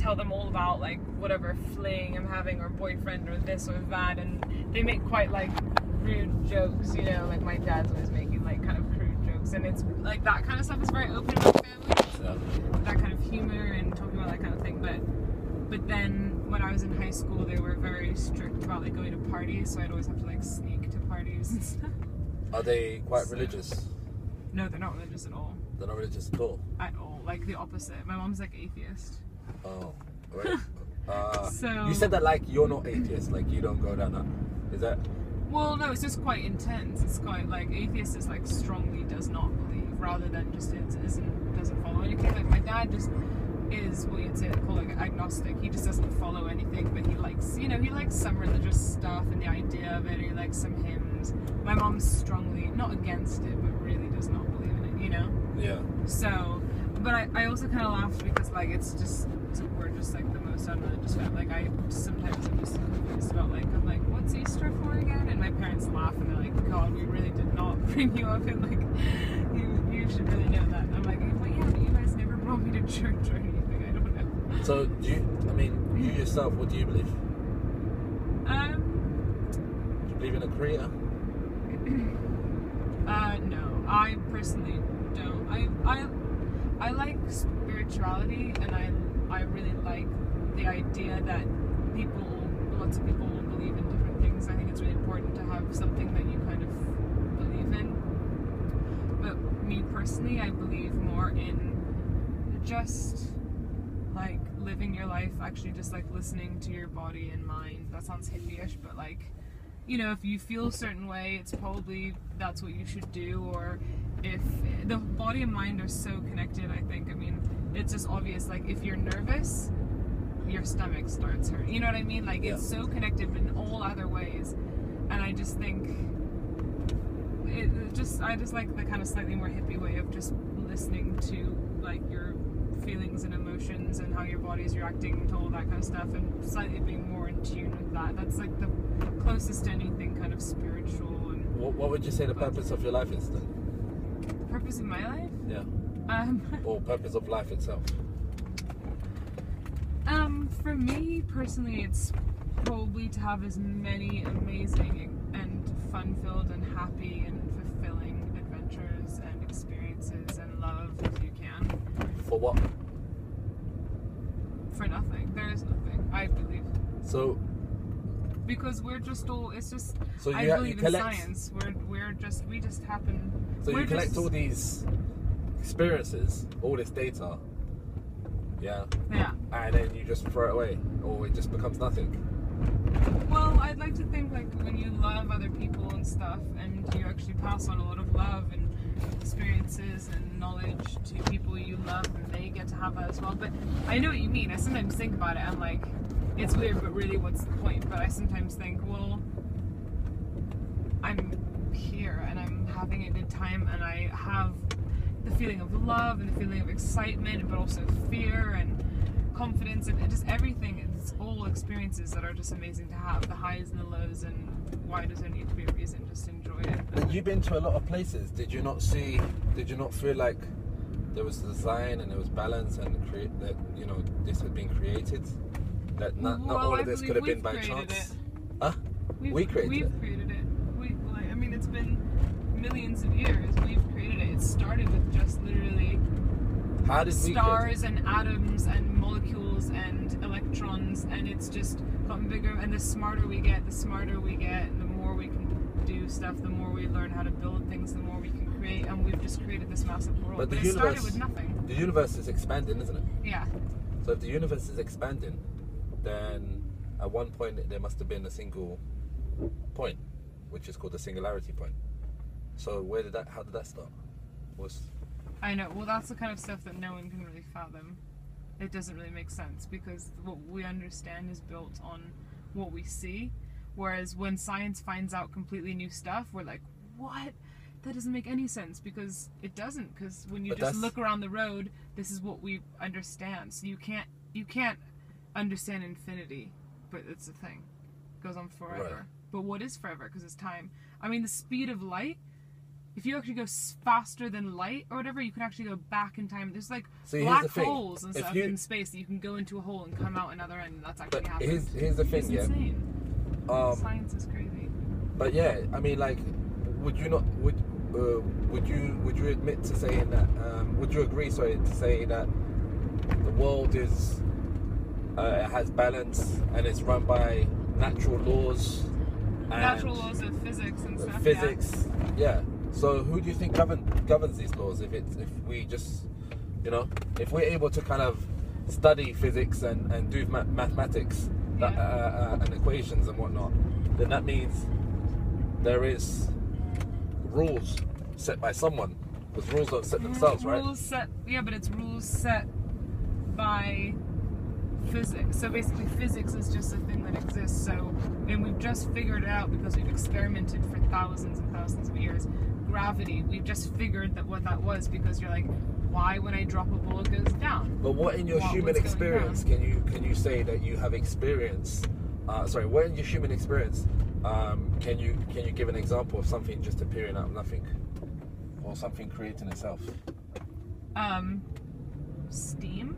tell them all about like whatever fling I'm having or boyfriend or this or that, and they make quite like rude jokes, you know, like my dad's always making like kind of crude jokes, and it's like that kind of stuff is very open in my family, so that kind of humor and talking about that kind of thing. But then when I was in high school, they were very strict about like going to parties, so I'd always have to like sneak to parties and stuff. Are they quite religious? No, they're not religious at all. They're not religious at all? At all. Like the opposite. My mom's like atheist. Oh, right. So you said that like you're not atheist, like you don't go down that. Is that? Well, no, it's just quite intense. It's quite like atheist is like strongly does not believe, rather than just doesn't follow anything. Like my dad just is what you'd say call like agnostic. He just doesn't follow anything, but he likes, you know, he likes some religious stuff and the idea of it. He likes some hymns. My mom's strongly not against it, but really does not believe in it, you know. Yeah. So, but I also kind of laughed because like it's just we're just like the most unreligious family. Like sometimes I'm just confused about like I'm like, what's Easter for again? And my parents laugh and they're like, God, we really did not bring you up, and like you should really know that. And I'm like, well, yeah, but you guys never brought me to church or anything. I don't know. So do you? I mean, you yourself, what do you believe? Do you believe in a creator? No, I personally don't. I like spirituality, and I really like the idea that lots of people will believe in different things. I think it's really important to have something that you kind of believe in. But me personally, I believe more in just like living your life, actually just like listening to your body and mind. That sounds hippie-ish, but like, you know, if you feel a certain way, it's probably that's what you should do. Or if the body and mind are so connected, I think. I mean, it's just obvious. Like if you're nervous, your stomach starts hurting. You know what I mean? Like it's so connected in all other ways. And I just think I just like the kind of slightly more hippie way of just listening to like your feelings and emotions and how your body's reacting to all that kind of stuff, and slightly being more in tune with that. That's like the closest to anything kind of spiritual. And what would you say the purpose of your life is then? The purpose of my life? Yeah. Or purpose of life itself? For me personally, it's probably to have as many amazing and fun-filled and happy and fulfilling adventures and experiences and love as you can. For what? For nothing. There is nothing, I believe. So because we're just all, it's just, so I believe in science. We just happen. So you collect all these experiences, all this data, yeah, and then you just throw it away, or it just becomes nothing. Well, I'd like to think like when you love other people and stuff, and you actually pass on a lot of love and experiences and knowledge to people you love, and they get to have that as well. But I know what you mean. I sometimes think about it, I'm like, it's weird, but really what's the point? But I sometimes think, well, I'm here and I'm having a good time, and I have the feeling of love and the feeling of excitement, but also fear and confidence and just everything. It's all experiences that are just amazing to have, the highs and the lows, and why does there need to be a reason? Just enjoy it. But you've been to a lot of places. Did you not feel like there was design and there was balance and that, you know, this had been created? That not all of this could have been by chance? Huh? We've created it. I mean, it's been millions of years. We've created it. It started with just literally stars and atoms and molecules and electrons, and it's just gotten bigger. And the smarter we get, and the more we can do stuff, the more we learn how to build things, the more we can create. And we've just created this massive world. But it started with nothing. The universe is expanding, isn't it? Yeah. So if the universe is expanding, then at one point there must have been a single point, which is called the singularity point. So how did that start? I know, well that's the kind of stuff that no one can really fathom. It doesn't really make sense, because what we understand is built on what we see, whereas when science finds out completely new stuff, we're like, what? That doesn't make any sense, because it doesn't, because when you just look around the road, this is what we understand. So you can't understand infinity, but it's a thing. It goes on forever. Right. But what is forever? Because it's time. I mean, the speed of light if you actually go faster than light or whatever, you can actually go back in time. There's like See, black here's the thing. holes and stuff in space that you can go into a hole and come out another end, and that's actually But happening. here's the thing, It's yeah. insane. Science is crazy. But yeah, I mean, like, would you admit to saying that? Would you agree, sorry, to say that the world is has balance and it's run by natural laws? Natural laws of physics and stuff. Physics, yeah. So who do you think governs these laws? If we just, if we're able to kind of study physics and do mathematics and equations and whatnot, then that means there is rules set by someone, because rules don't set themselves, right? But it's rules set by physics. So basically physics is just a thing that exists. And we've just figured it out because we've experimented for thousands and thousands of years. Gravity, we've just figured that what that was, because you're like, why when I drop a ball it goes down? But what in your human experience can you say that you have experienced? What in your human experience can you give an example of something just appearing out of nothing, or something creating itself? Steam.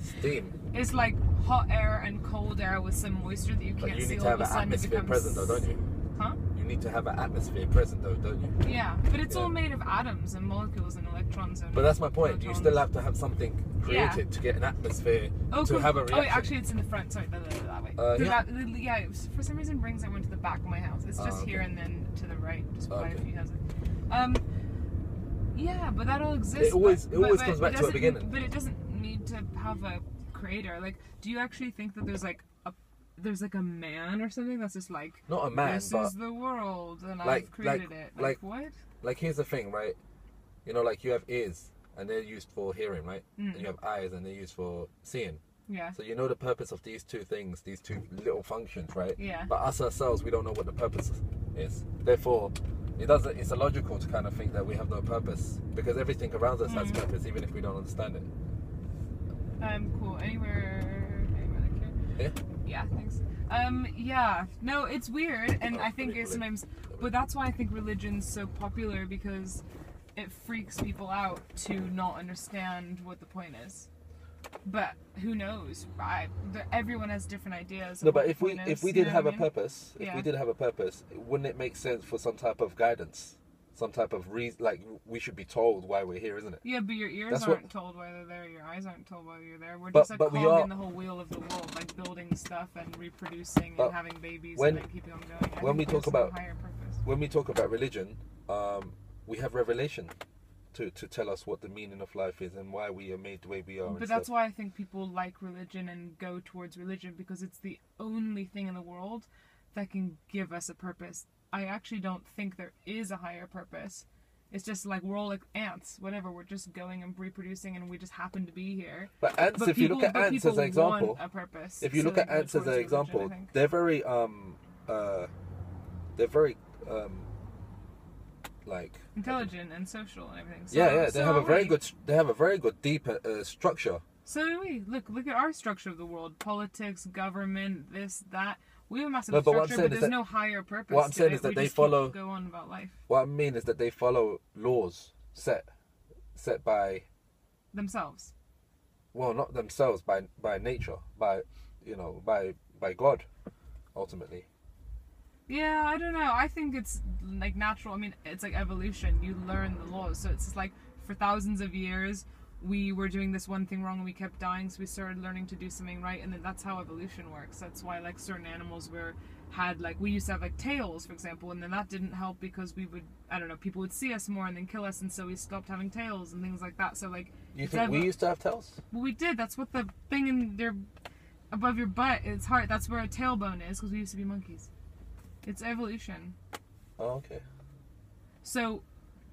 Steam. It's like hot air and cold air with some moisture that you can't see. But you need to have an atmosphere present, though, don't you? Huh? You need to have an atmosphere present, though, don't you? Yeah, but it's all made of atoms and molecules and electrons and. But that's my point. protons. You still have to have something created to get an atmosphere to have a reaction. Oh, wait, actually, it's in the front. Sorry, that way. For some reason, brings everyone to the back of my house. It's just here and then to the right, just by a few houses. Yeah, but that all exists. It always comes back to a beginning. But it doesn't need to have a creator. Like, do you actually think that there's like a man or something that's just like, not a man, this is the world and I've created it. Like what? Like, here's the thing, right? Like you have ears and they're used for hearing, right? And you have eyes and they're used for seeing. Yeah. So you know the purpose of these two things, these two little functions, right? Yeah. But us ourselves, we don't know what the purpose is. Therefore, it's illogical to kind of think that we have no purpose, because everything around us has purpose, even if we don't understand it. Cool. Anywhere like here? Yeah, thanks. Yeah. No, it's weird, and I think it's sometimes, but that's why I think religion's so popular, because it freaks people out to not understand what the point is. But who knows? Everyone has different ideas. No, but if we did have a purpose, wouldn't it make sense for some type of guidance? Some type of reason, like we should be told why we're here, isn't it? Yeah, but your ears aren't told why they're there. Your eyes aren't told why you're there. We're just a cog in the whole wheel of the world, like building stuff and reproducing and having babies and like keeping on going. When we talk about religion, we have revelation to tell us what the meaning of life is and why we are made the way we are. But that's why I think people like religion and go towards religion, because it's the only thing in the world that can give us a purpose. I actually don't think there is a higher purpose. It's just like we're all like ants, whatever. We're just going and reproducing, and we just happen to be here. But ants, if you look at ants as an example, if you look at ants as an example, they're very like intelligent and social and everything. So, they have a very good deep structure. So do we. Look at our structure of the world: politics, government, this, that. We have a massive structure, but there's no higher purpose. What I'm saying is that they follow. Go on about life. What I mean is that they follow laws set by themselves. Well, not themselves, by nature, by God, ultimately. Yeah, I don't know. I think it's like natural. I mean, it's like evolution. You learn the laws, so it's just like for thousands of years we were doing this one thing wrong and we kept dying, so we started learning to do something right, and then that's how evolution works. That's why like certain animals we used to have like tails, for example, and then that didn't help because people would see us more and then kill us, and so we stopped having tails and things like that. So like, you think we used to have tails? Well, we did. That's what the thing in there above your butt is heart. That's where a tailbone is, because we used to be monkeys. It's evolution. Oh, okay. So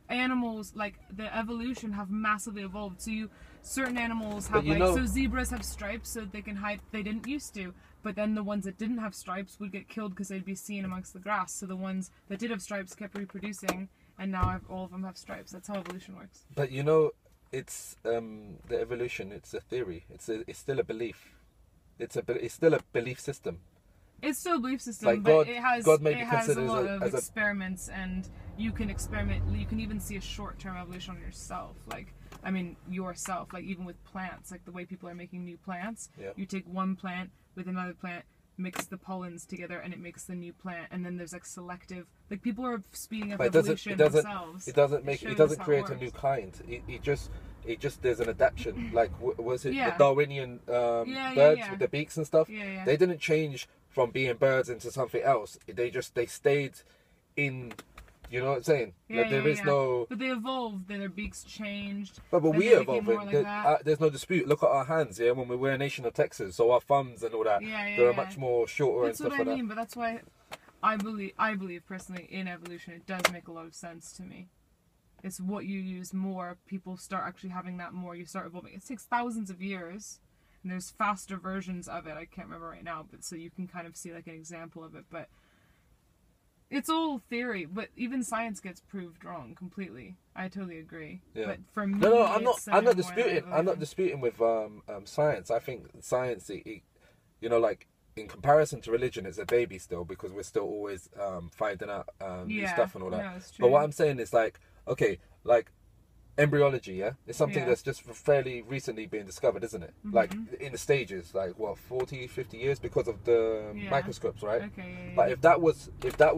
animals, like the evolution, have massively evolved. So certain animals have so zebras have stripes so they can hide. They didn't used to, but then the ones that didn't have stripes would get killed because they'd be seen amongst the grass. So the ones that did have stripes kept reproducing, and now all of them have stripes. That's how evolution works. But it's the evolution. It's a theory. It's still a belief. It's still a belief system. It's still a belief system, Like but God may be it has a considered lot of as a experiments, and you can experiment. You can even see a short-term evolution on yourself. Like, I mean, yourself. Like, even with plants, like the way people are making new plants. Yeah. You take one plant with another plant, mix the pollens together, and it makes the new plant. And then there's like selective. Like, people are speeding up But evolution themselves. It doesn't shows how create it a new works. kind. It just there's an adaptation. Like was it Yeah. the Darwinian birds with the beaks and stuff? Yeah, yeah. They didn't change from being birds into something else. They stayed in. You know what I'm saying? Yeah, Like, there is no. But they evolved. Then their beaks changed. But then we they became evolved. more like that. There's no dispute. Look at our hands. Yeah, when we were a nation of Texas, so our thumbs and all that. They're much more shorter That's and stuff what I like mean. But that's why I believe personally in evolution. It does make a lot of sense to me. It's what you use more. People start actually having that more. You start evolving. It takes thousands of years, and there's faster versions of it. I can't remember right now, but so you can kind of see like an example of it. But it's all theory. But even science gets proved wrong completely. I totally agree. Yeah. But for me, No, I'm not. it's I'm not more disputing. I'm not evolution. disputing with science. I think science, you know, like in comparison to religion, it's a baby still because we're still always finding out new stuff and all that. No, it's But true. what I'm saying is like, okay, like embryology, yeah, it's something Yeah. that's just fairly recently been discovered, isn't it? Like in the stages, like what 40, 50 years because of the Yeah. microscopes, right? Okay. Yeah, But if that was